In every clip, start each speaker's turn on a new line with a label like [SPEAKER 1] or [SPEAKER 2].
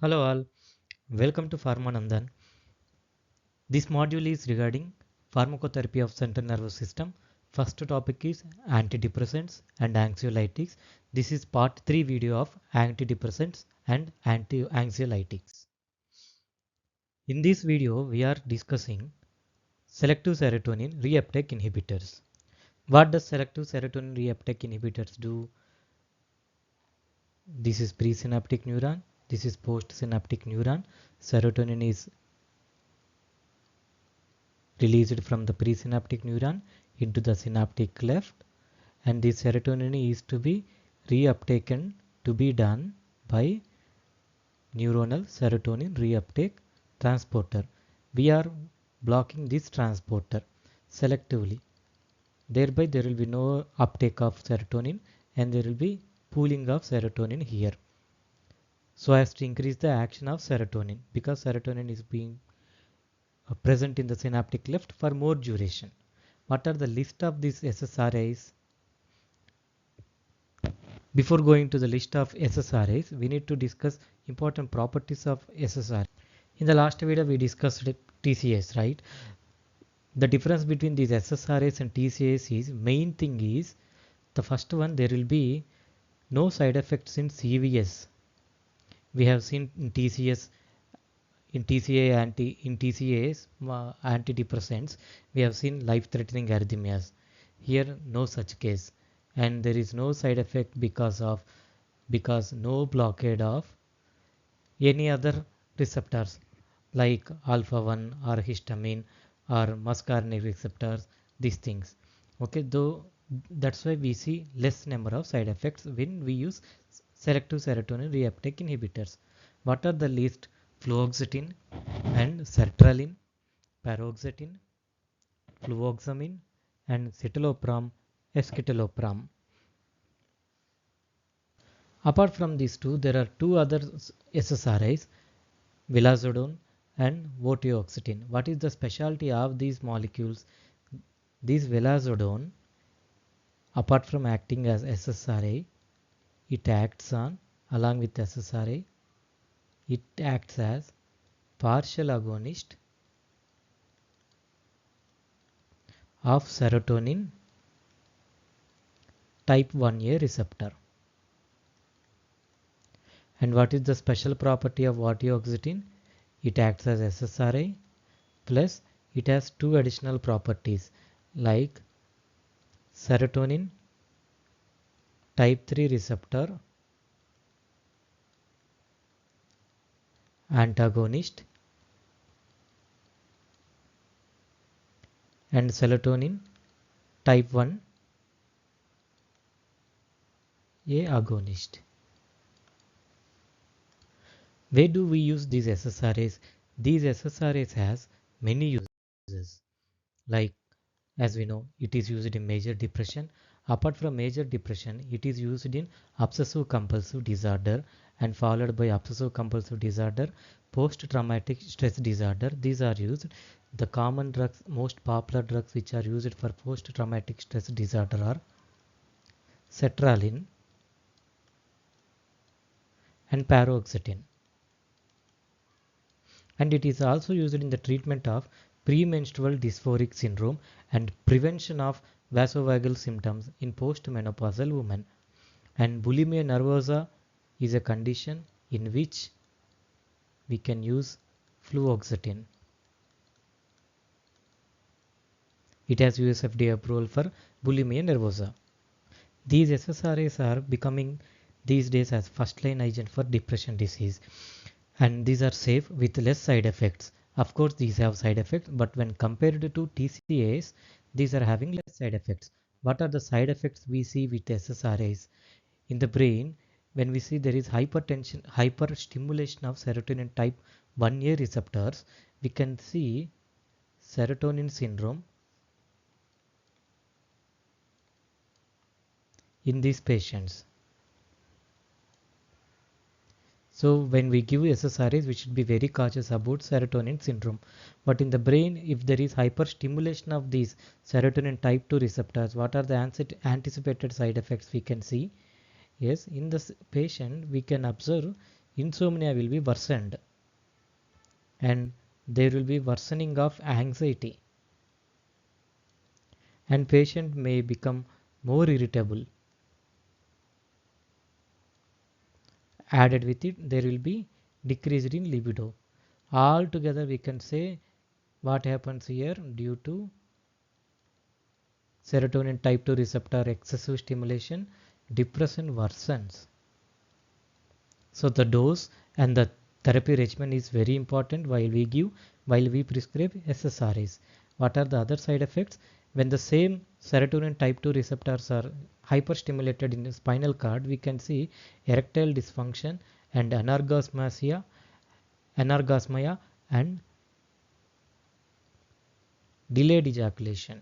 [SPEAKER 1] Hello all, welcome to PharmaNandan. This module is regarding pharmacotherapy of central nervous system. First topic is antidepressants and anxiolytics. This is part 3 video of antidepressants and anxiolytics. In this video, we are discussing selective serotonin reuptake inhibitors. What does selective serotonin reuptake inhibitors do? This is presynaptic neuron. This is postsynaptic neuron. Serotonin is released from the presynaptic neuron into the synaptic cleft, and the serotonin is to be reuptaken to be done by neuronal serotonin reuptake transporter. We are blocking this transporter selectively. Thereby there will be no uptake of serotonin and there will be pooling of serotonin here, so as to increase the action of serotonin, because serotonin is being present in the synaptic cleft for more duration. What are the list of these SSRIs? Before going to the list of SSRIs, we need to discuss important properties of SSRI. In the last video, we discussed TCAs, right? The difference between these SSRIs and TCAs is, main thing is, the first one, there will be no side effects in CVS. We have seen in TCS, in TCAs, antidepressants, we have seen life-threatening arrhythmias. Here, no such case, and there is no side effect because no blockade of any other receptors like alpha 1 or histamine or muscarinic receptors, these things. Okay, though that's why we see less number of side effects when we use selective serotonin reuptake inhibitors. What are the list? Fluoxetine and sertraline, paroxetine, fluvoxamine, and citalopram, escitalopram. Apart from these two, there are two other SSRIs, vilazodone and vortioxetine. What is the specialty of these molecules? These vilazodone, apart from acting as SSRI, it acts on, along with SSRI, it acts as partial agonist of serotonin type 1A receptor. And what is the special property of vortioxetine? It acts as SSRI, plus it has two additional properties like serotonin type 3 receptor antagonist and serotonin type 1 A agonist. Where do we use these SSRIs? These SSRIs has many uses. Like, as we know, it is used in major depression. Apart from major depression, it is used in obsessive compulsive disorder and followed by obsessive compulsive disorder, post-traumatic stress disorder. These are used. The common drugs, most popular drugs which are used for post-traumatic stress disorder are sertraline and paroxetine. And it is also used in the treatment of premenstrual dysphoric syndrome and prevention of vasovagal symptoms in postmenopausal women. And bulimia nervosa is a condition in which we can use fluoxetine. It has US FDA approval for bulimia nervosa. These SSRIs are becoming these days as first line agent for depression disease, and these are safe with less side effects. Of course, these have side effects, but when compared to TCAs, these are having less side effects. What are the side effects we see with SSRIs? In the brain, when we see there is hypertension, hyperstimulation of serotonin type 1A receptors, we can see serotonin syndrome in these patients. So when we give SSRIs, we should be very cautious about serotonin syndrome. But in the brain, if there is hyperstimulation of these serotonin type 2 receptors, what are the anticipated side effects we can see? Yes, in this patient, we can observe insomnia will be worsened, and there will be worsening of anxiety, and patient may become more irritable. Added with it, there will be decreased in libido. Altogether we can say what happens here: due to serotonin type 2 receptor excessive stimulation, depression worsens. So the dose and the therapy regimen is very important while we prescribe SSRIs. What are the other side effects? When the same serotonin type 2 receptors are hyperstimulated in the spinal cord, we can see erectile dysfunction and anorgasmia and delayed ejaculation.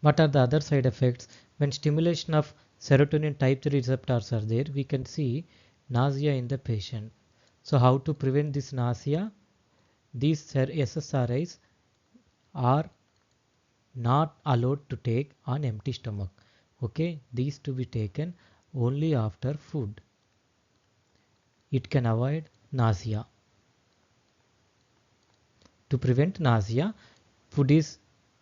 [SPEAKER 1] What are the other side effects? When stimulation of serotonin type 3 receptors are there, we can see nausea in the patient. So how to prevent this nausea? These SSRIs are not allowed to take on empty stomach. Okay, these to be taken only after food. It can avoid nausea. To prevent nausea, food is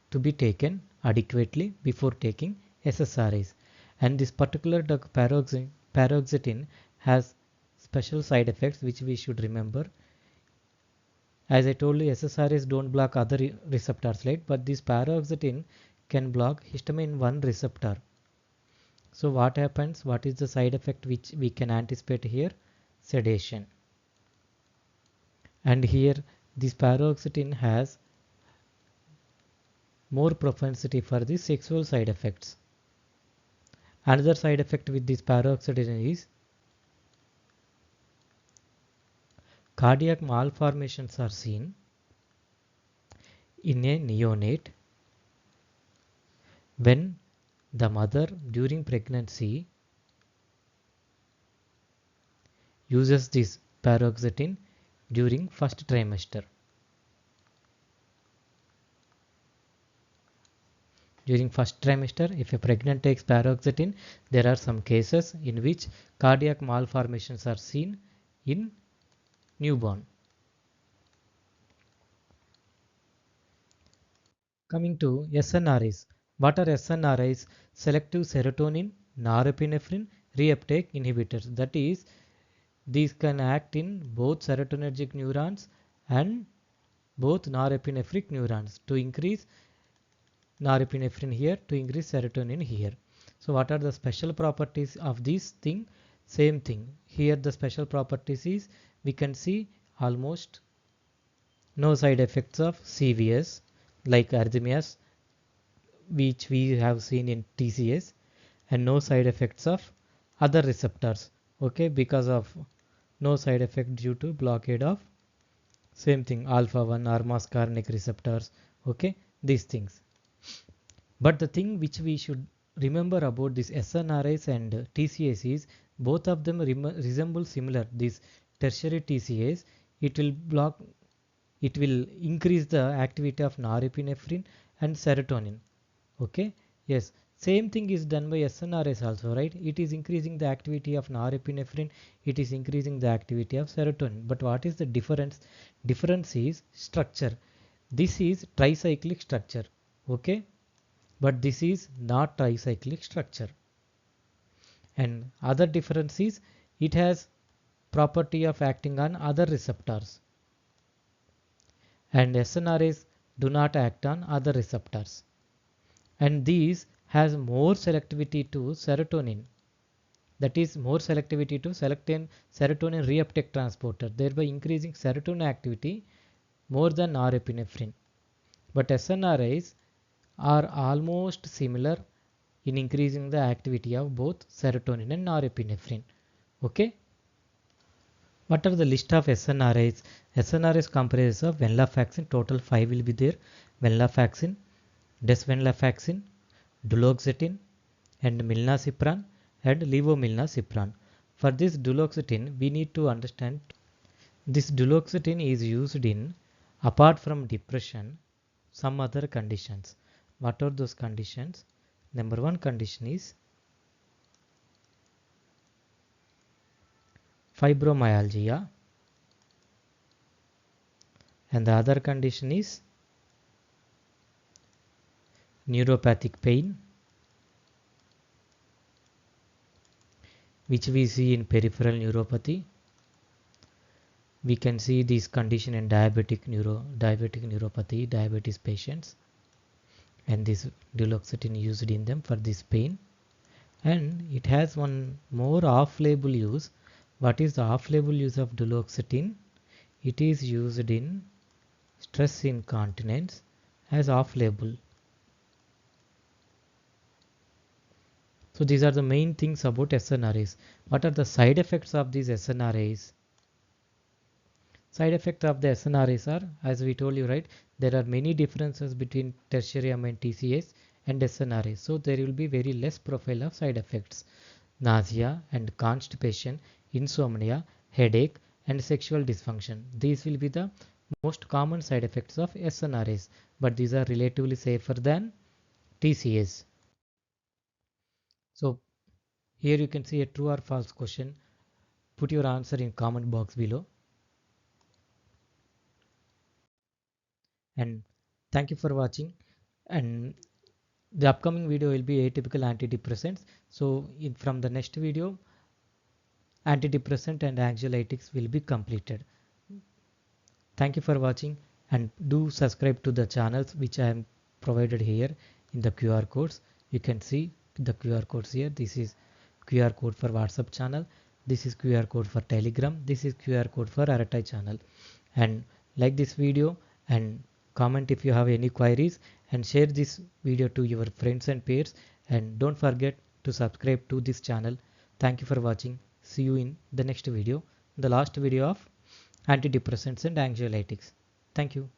[SPEAKER 1] to be taken adequately before taking SSRIs. And this particular paroxetine has special side effects which we should remember. As I told you, SSRIs don't block other receptors, right? But this paroxetine can block histamine 1 receptor. So what happens? What is the side effect which we can anticipate here? Sedation. And here this paroxetine has more propensity for the sexual side effects. Another side effect with this paroxetine is cardiac malformations are seen in a neonate when the mother during pregnancy uses this paroxetine during first trimester. During first trimester, if a pregnant takes paroxetine, there are some cases in which cardiac malformations are seen in newborn. Coming to SNRIs. What are SNRIs? Selective serotonin norepinephrine reuptake inhibitors. That is, these can act in both serotonergic neurons and both norepinephrine neurons to increase norepinephrine here, to increase serotonin here. So what are the special properties of this thing? Same thing. Here the special properties is we can see almost no side effects of CVS like arrhythmias which we have seen in TCS, and no side effects of other receptors. Okay, because of no side effect due to blockade of same thing alpha 1 or muscarinic receptors. Okay, these things. But the thing which we should remember about this SNRIs and TCAs is both of them resemble similar. This tertiary TCAs, it will block, it will increase the activity of norepinephrine and serotonin. Okay, yes, same thing is done by SNRIs also, right? It is increasing the activity of norepinephrine, it is increasing the activity of serotonin. But what is the difference? Difference is structure. This is tricyclic structure. Okay, but this is not tricyclic structure. And other difference is it has property of acting on other receptors, and SNRIs do not act on other receptors, and these has more selectivity to serotonin, that is more selectivity to serotonin reuptake transporter, thereby increasing serotonin activity more than norepinephrine. But SNRIs are almost similar in increasing the activity of both serotonin and norepinephrine. Okay. What are the list of SNRIs? SNRIs comprises of venlafaxine, total 5 will be there. Venlafaxine, desvenlafaxine, duloxetine, and milnacipran and levomilnacipran. For this duloxetine, we need to understand this duloxetine is used in, apart from depression, some other conditions. What are those conditions? Number one condition is fibromyalgia, and the other condition is neuropathic pain, which we see in peripheral neuropathy. We can see this condition in diabetic neuropathy, diabetes patients, and this duloxetine used in them for this pain. And it has one more off-label use. What is the off-label use of duloxetine? It is used in stress incontinence as off-label. So these are the main things about SNRIs. What are the side effects of these SNRIs? Side effects of the SNRIs are, as we told you, right, there are many differences between tertiary amine TCS and SNRIs. So there will be very less profile of side effects. Nausea and constipation, insomnia, headache, and sexual dysfunction. These will be the most common side effects of SNRIs, but these are relatively safer than TCS. So here you can see a true or false question. Put your answer in comment box below. And thank you for watching. And the upcoming video will be atypical antidepressants. So from the next video, antidepressant and anxiolytics will be completed. Thank you for watching, and do subscribe to the channels which I am provided here in the QR codes. You can see the QR codes here. This is QR code for WhatsApp channel. This is QR code for Telegram. This is QR code for Aratai channel. And like this video and comment if you have any queries, and share this video to your friends and peers, and don't forget to subscribe to this channel. Thank you for watching. See you in the next video, the last video of antidepressants and anxiolytics. Thank you.